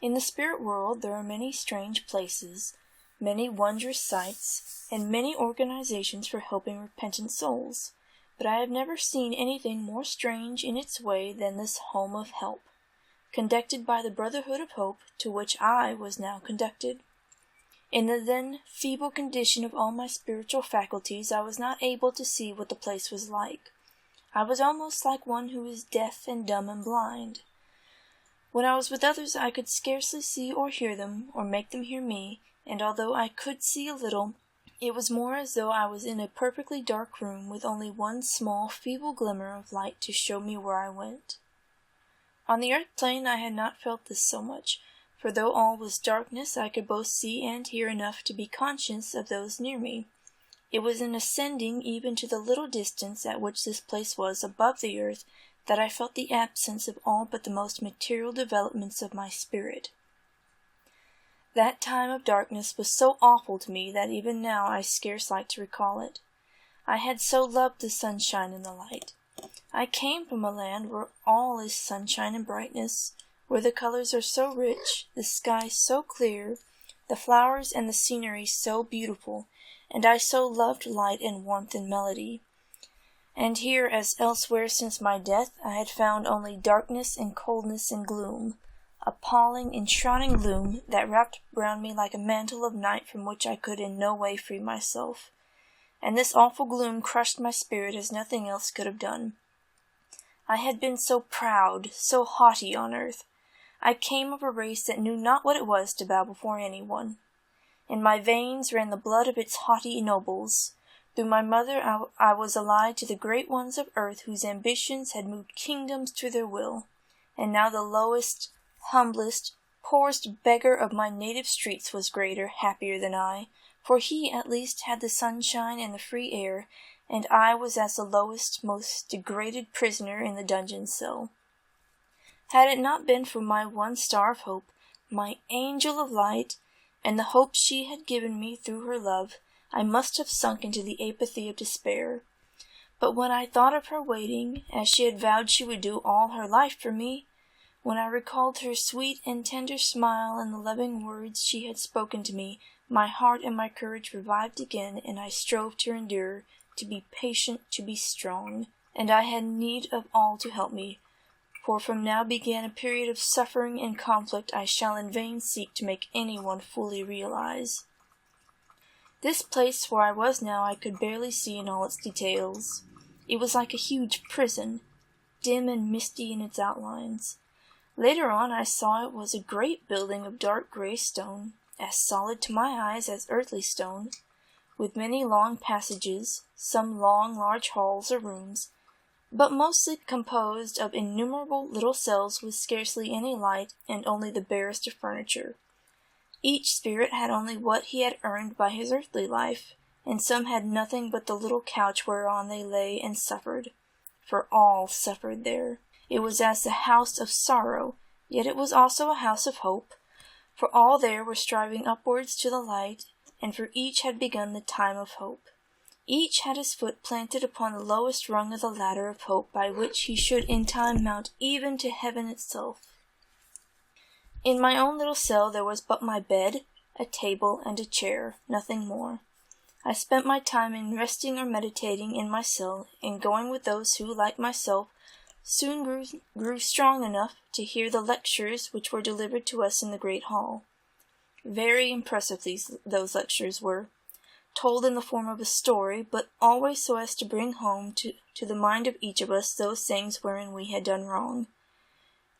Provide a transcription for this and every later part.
In the spirit world there are many strange places, many wondrous sights, and many organizations for helping repentant souls, but I have never seen anything more strange in its way than this home of help, conducted by the Brotherhood of Hope, to which I was now conducted. In the then feeble condition of all my spiritual faculties, I was not able to see what the place was like. I was almost like one who is deaf and dumb and blind. When I was with others, I could scarcely see or hear them, or make them hear me, and although I could see a little, it was more as though I was in a perfectly dark room with only one small, feeble glimmer of light to show me where I went. On the earth plane I had not felt this so much, for though all was darkness, I could both see and hear enough to be conscious of those near me. It was in ascending even to the little distance at which this place was above the earth that I felt the absence of all but the most material developments of my spirit. That time of darkness was so awful to me that even now I scarce like to recall it. I had so loved the sunshine and the light. I came from a land where all is sunshine and brightness, where the colors are so rich, the sky so clear, the flowers and the scenery so beautiful, and I so loved light and warmth and melody. And here, as elsewhere since my death, I had found only darkness and coldness and gloom, appalling, enshrouding gloom that wrapped round me like a mantle of night from which I could in no way free myself. And this awful gloom crushed my spirit as nothing else could have done. I had been so proud, so haughty on earth. I came of a race that knew not what it was to bow before anyone. In my veins ran the blood of its haughty nobles. Through my mother I was allied to the great ones of earth whose ambitions had moved kingdoms to their will. And now the lowest, humblest, poorest beggar of my native streets was greater, happier than I, for he at least had the sunshine and the free air, and I was as the lowest, most degraded prisoner in the dungeon cell. Had it not been for my one star of hope, my angel of light, and the hope she had given me through her love, I must have sunk into the apathy of despair. But when I thought of her waiting, as she had vowed she would do all her life for me, when I recalled her sweet and tender smile and the loving words she had spoken to me, my heart and my courage revived again, and I strove to endure, to be patient, to be strong. And I had need of all to help me, for from now began a period of suffering and conflict I shall in vain seek to make anyone fully realize. This place where I was now I could barely see in all its details. It was like a huge prison, dim and misty in its outlines. Later on I saw it was a great building of dark gray stone, as solid to my eyes as earthly stone, with many long passages, some long large halls or rooms, but mostly composed of innumerable little cells with scarcely any light and only the barest of furniture. Each spirit had only what he had earned by his earthly life, and some had nothing but the little couch whereon they lay and suffered, for all suffered there. It was as the house of sorrow, yet it was also a house of hope, for all there were striving upwards to the light, and for each had begun the time of hope. Each had his foot planted upon the lowest rung of the ladder of hope by which he should in time mount even to heaven itself. In my own little cell there was but my bed, a table, and a chair, nothing more. I spent my time in resting or meditating in my cell, and going with those who, like myself, soon grew strong enough to hear the lectures which were delivered to us in the great hall. Very impressive those lectures were, told in the form of a story, but always so as to bring home to the mind of each of us those things wherein we had done wrong.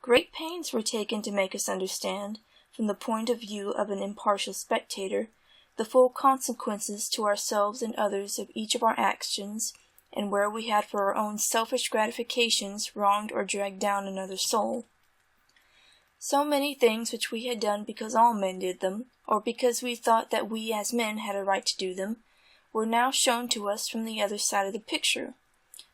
Great pains were taken to make us understand, from the point of view of an impartial spectator, the full consequences to ourselves and others of each of our actions, and where we had for our own selfish gratifications wronged or dragged down another soul. So many things which we had done because all men did them, or because we thought that we as men had a right to do them, were now shown to us from the other side of the picture,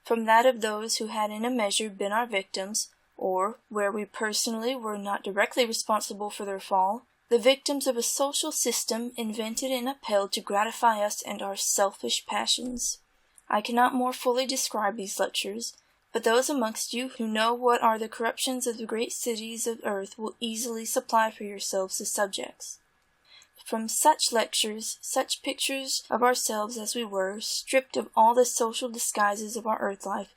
from that of those who had in a measure been our victims, or, where we personally were not directly responsible for their fall, the victims of a social system invented and upheld to gratify us and our selfish passions. I cannot more fully describe these lectures, But those amongst you who know what are the corruptions of the great cities of earth will easily supply for yourselves the subjects. From such lectures, such pictures of ourselves as we were, stripped of all the social disguises of our earth life,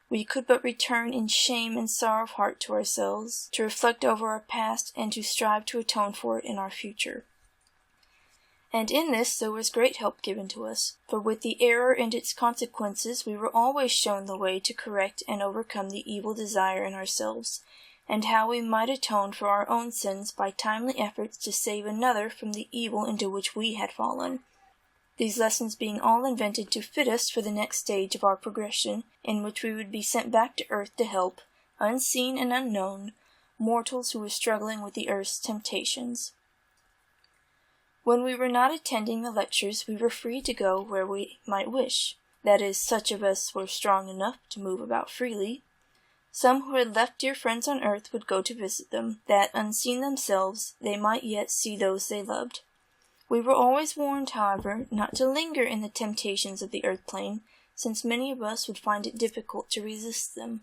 we could but return in shame and sorrow of heart to ourselves, to reflect over our past, and to strive to atone for it in our future. And in this there was great help given to us, for with the error and its consequences we were always shown the way to correct and overcome the evil desire in ourselves, and how we might atone for our own sins by timely efforts to save another from the evil into which we had fallen. These lessons being all invented to fit us for the next stage of our progression, in which we would be sent back to earth to help, unseen and unknown, mortals who were struggling with the earth's temptations. When we were not attending the lectures, we were free to go where we might wish. That is, such of us were strong enough to move about freely. Some who had left dear friends on earth would go to visit them, that, unseen themselves, they might yet see those they loved. We were always warned, however, not to linger in the temptations of the earth plane, since many of us would find it difficult to resist them.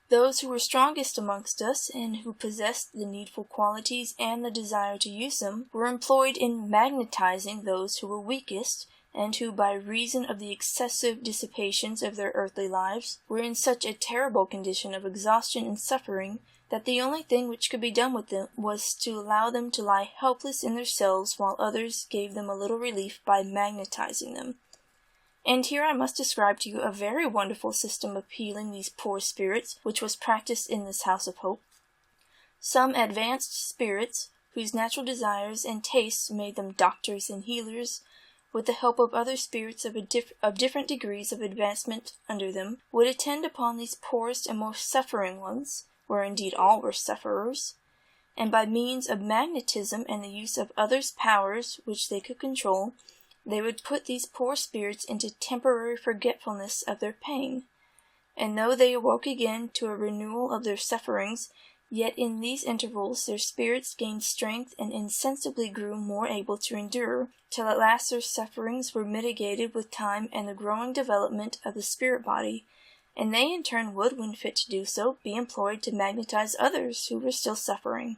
Those who were strongest amongst us, and who possessed the needful qualities and the desire to use them, were employed in magnetizing those who were weakest, and who, by reason of the excessive dissipations of their earthly lives, were in such a terrible condition of exhaustion and suffering, that the only thing which could be done with them was to allow them to lie helpless in their cells while others gave them a little relief by magnetizing them. And here I must describe to you a very wonderful system of healing these poor spirits, which was practiced in this house of hope. Some advanced spirits, whose natural desires and tastes made them doctors and healers, with the help of other spirits of different degrees of advancement under them, would attend upon these poorest and most suffering ones, where indeed all were sufferers, and by means of magnetism and the use of others' powers which they could control, they would put these poor spirits into temporary forgetfulness of their pain. And though they awoke again to a renewal of their sufferings, yet in these intervals their spirits gained strength and insensibly grew more able to endure, till at last their sufferings were mitigated with time and the growing development of the spirit body, and they in turn would, when fit to do so, be employed to magnetize others who were still suffering.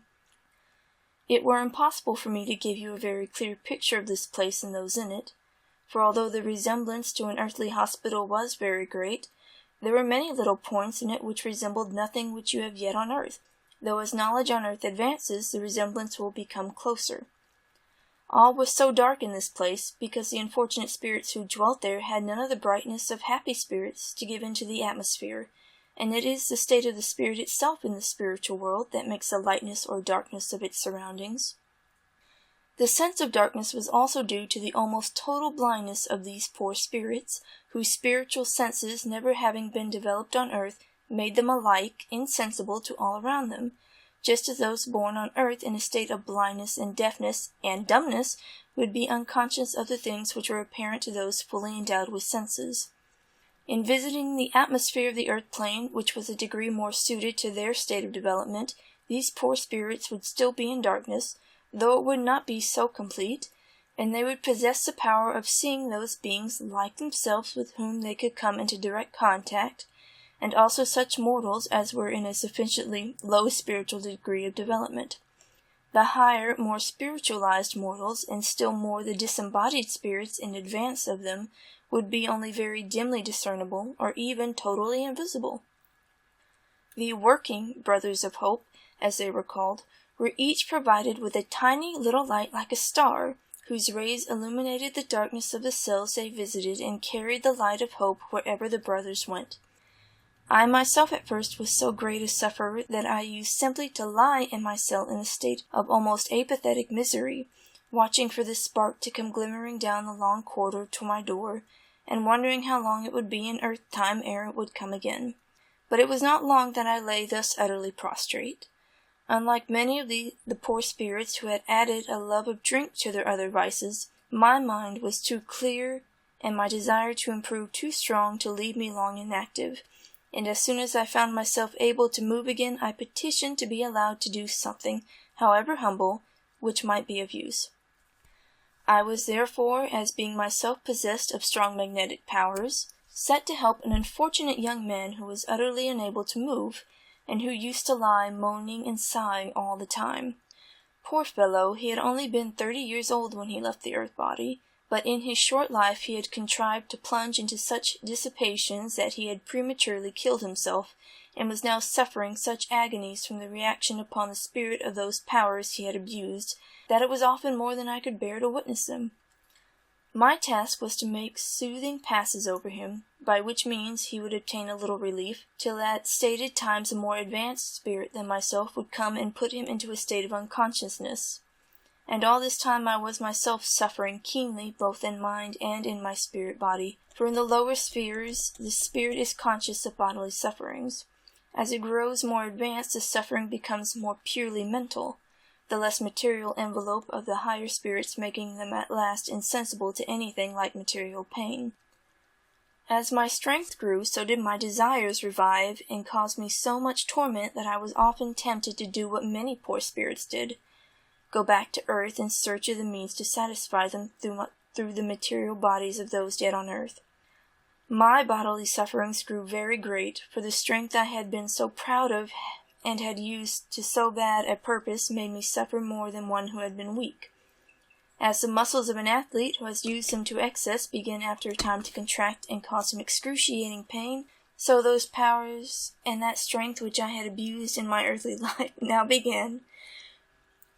It were impossible for me to give you a very clear picture of this place and those in it, for although the resemblance to an earthly hospital was very great, there were many little points in it which resembled nothing which you have yet on earth, though as knowledge on earth advances, the resemblance will become closer. All was so dark in this place, because the unfortunate spirits who dwelt there had none of the brightness of happy spirits to give into the atmosphere, and it is the state of the spirit itself in the spiritual world that makes the lightness or darkness of its surroundings. The sense of darkness was also due to the almost total blindness of these poor spirits, whose spiritual senses, never having been developed on earth, made them alike insensible to all around them, just as those born on earth in a state of blindness and deafness and dumbness would be unconscious of the things which were apparent to those fully endowed with senses. In visiting the atmosphere of the earth plane, which was a degree more suited to their state of development, these poor spirits would still be in darkness, though it would not be so complete, and they would possess the power of seeing those beings like themselves with whom they could come into direct contact, and also such mortals as were in a sufficiently low spiritual degree of development. The higher, more spiritualized mortals, and still more the disembodied spirits in advance of them, would be only very dimly discernible, or even totally invisible. The working brothers of hope, as they were called, were each provided with a tiny little light like a star, whose rays illuminated the darkness of the cells they visited and carried the light of hope wherever the brothers went. I myself at first was so great a sufferer that I used simply to lie in my cell in a state of almost apathetic misery, watching for this spark to come glimmering down the long corridor to my door, and wondering how long it would be in earth time ere it would come again. But it was not long that I lay thus utterly prostrate. Unlike many of the poor spirits who had added a love of drink to their other vices, my mind was too clear, and my desire to improve too strong to leave me long inactive, and as soon as I found myself able to move again, I petitioned to be allowed to do something, however humble, which might be of use. I was therefore, as being myself possessed of strong magnetic powers, set to help an unfortunate young man who was utterly unable to move, and who used to lie moaning and sighing all the time. Poor fellow, he had only been 30 years old when he left the earth body, but in his short life he had contrived to plunge into such dissipations that he had prematurely killed himself, and was now suffering such agonies from the reaction upon the spirit of those powers he had abused, that it was often more than I could bear to witness them. My task was to make soothing passes over him, by which means he would obtain a little relief, till at stated times a more advanced spirit than myself would come and put him into a state of unconsciousness. And all this time I was myself suffering keenly, both in mind and in my spirit body, for in the lower spheres the spirit is conscious of bodily sufferings. As it grows more advanced, the suffering becomes more purely mental, the less material envelope of the higher spirits making them at last insensible to anything like material pain. As my strength grew, so did my desires revive, and cause me so much torment that I was often tempted to do what many poor spirits did, go back to earth in search of the means to satisfy them through the material bodies of those dead on earth. My bodily sufferings grew very great, for the strength I had been so proud of and had used to so bad a purpose made me suffer more than one who had been weak. As the muscles of an athlete who has used them to excess begin after a time to contract and cause him excruciating pain, so those powers and that strength which I had abused in my earthly life now began,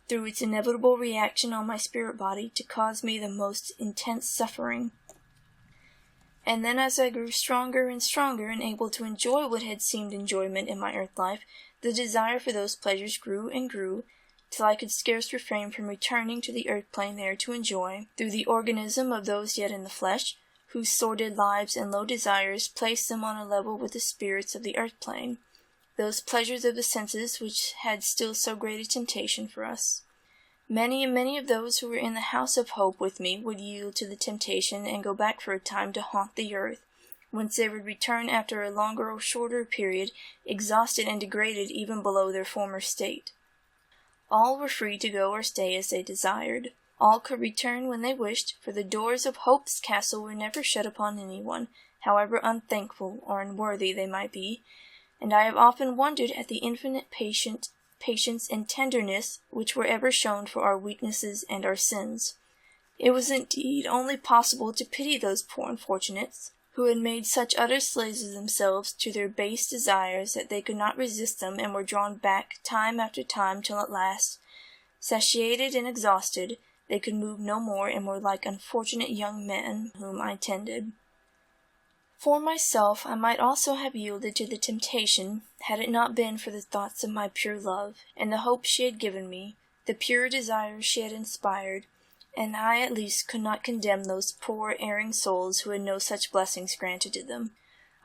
through its inevitable reaction on my spirit body, to cause me the most intense suffering. And then as I grew stronger and stronger and able to enjoy what had seemed enjoyment in my earth life, the desire for those pleasures grew and grew, till I could scarce refrain from returning to the earth plane there to enjoy, through the organism of those yet in the flesh, whose sordid lives and low desires placed them on a level with the spirits of the earth plane, those pleasures of the senses which had still so great a temptation for us. Many and many of those who were in the house of hope with me would yield to the temptation and go back for a time to haunt the earth, whence they would return after a longer or shorter period, exhausted and degraded even below their former state. All were free to go or stay as they desired. All could return when they wished, for the doors of Hope's castle were never shut upon anyone, however unthankful or unworthy they might be, and I have often wondered at the infinite patience and tenderness which were ever shown for our weaknesses and our sins. It was indeed only possible to pity those poor unfortunates, who had made such utter slaves of themselves to their base desires that they could not resist them and were drawn back time after time till at last, satiated and exhausted, they could move no more and were like unfortunate young men whom I tended. For myself, I might also have yielded to the temptation, had it not been for the thoughts of my pure love, and the hope she had given me, the pure desires she had inspired, and I at least could not condemn those poor erring souls who had no such blessings granted to them.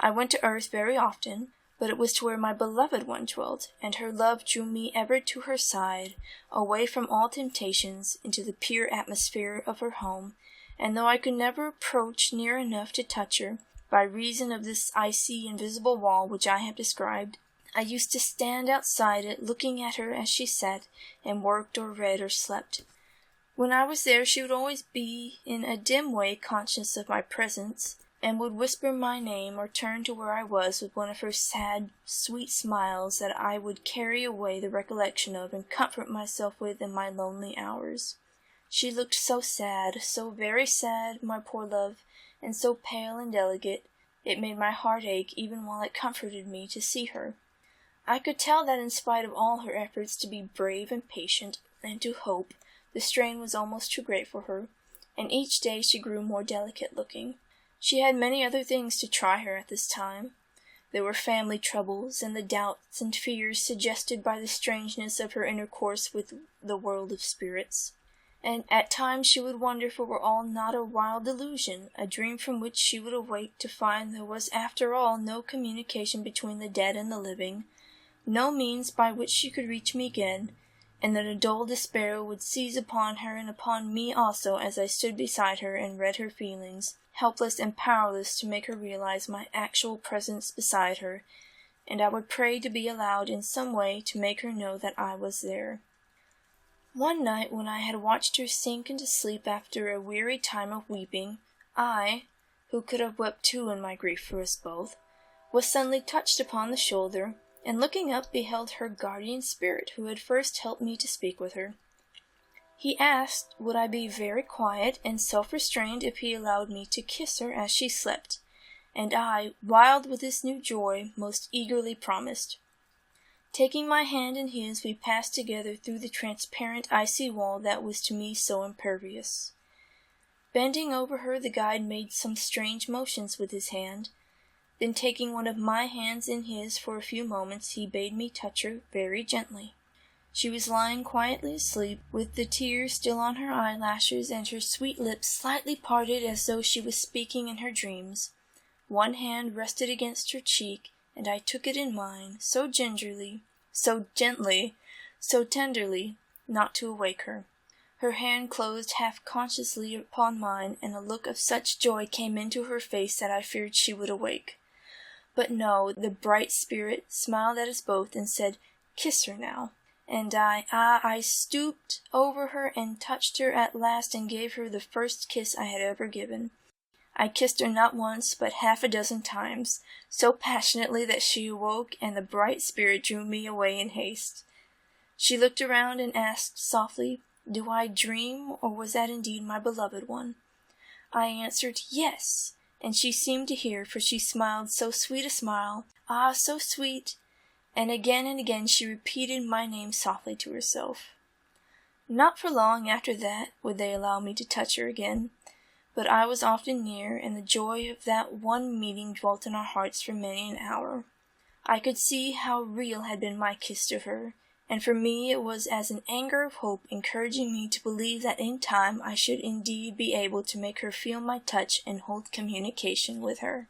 I went to earth very often, but it was to where my beloved one dwelt, and her love drew me ever to her side, away from all temptations, into the pure atmosphere of her home, and though I could never approach near enough to touch her, by reason of this icy, invisible wall which I have described, I used to stand outside it, looking at her as she sat, and worked or read or slept. When I was there, she would always be in a dim way conscious of my presence, and would whisper my name or turn to where I was with one of her sad, sweet smiles that I would carry away the recollection of and comfort myself with in my lonely hours. She looked so sad, so very sad, my poor love, and so pale and delicate, it made my heart ache even while it comforted me to see her. I could tell that in spite of all her efforts to be brave and patient, and to hope, the strain was almost too great for her, and each day she grew more delicate-looking. She had many other things to try her at this time. There were family troubles, and the doubts and fears suggested by the strangeness of her intercourse with the world of spirits. And at times she would wonder if it were all not a wild delusion, a dream from which she would awake to find there was after all no communication between the dead and the living, no means by which she could reach me again, and that a dull despair would seize upon her and upon me also as I stood beside her and read her feelings, helpless and powerless to make her realize my actual presence beside her, and I would pray to be allowed in some way to make her know that I was there. One night, when I had watched her sink into sleep after a weary time of weeping, I, who could have wept too in my grief for us both, was suddenly touched upon the shoulder, and looking up beheld her guardian spirit who had first helped me to speak with her. He asked would I be very quiet and self-restrained if he allowed me to kiss her as she slept, and I, wild with this new joy, most eagerly promised. Taking my hand in his, we passed together through the transparent icy wall that was to me so impervious. Bending over her, the guide made some strange motions with his hand. Then taking one of my hands in his for a few moments, he bade me touch her very gently. She was lying quietly asleep, with the tears still on her eyelashes and her sweet lips slightly parted as though she was speaking in her dreams. One hand rested against her cheek, and I took it in mine, so gingerly, so gently, so tenderly, not to awake her. Her hand closed half-consciously upon mine, and a look of such joy came into her face that I feared she would awake. But no, the bright spirit smiled at us both and said, "Kiss her now." And I stooped over her and touched her at last and gave her the first kiss I had ever given. I kissed her not once, but 6 times, so passionately that she awoke, and the bright spirit drew me away in haste. She looked around and asked softly, "Do I dream, or was that indeed my beloved one?" I answered, "Yes," and she seemed to hear, for she smiled so sweet a smile, so sweet, and again she repeated my name softly to herself. Not for long after that would they allow me to touch her again, but I was often near, and the joy of that one meeting dwelt in our hearts for many an hour. I could see how real had been my kiss to her, and for me it was as an anchor of hope, encouraging me to believe that in time I should indeed be able to make her feel my touch and hold communication with her.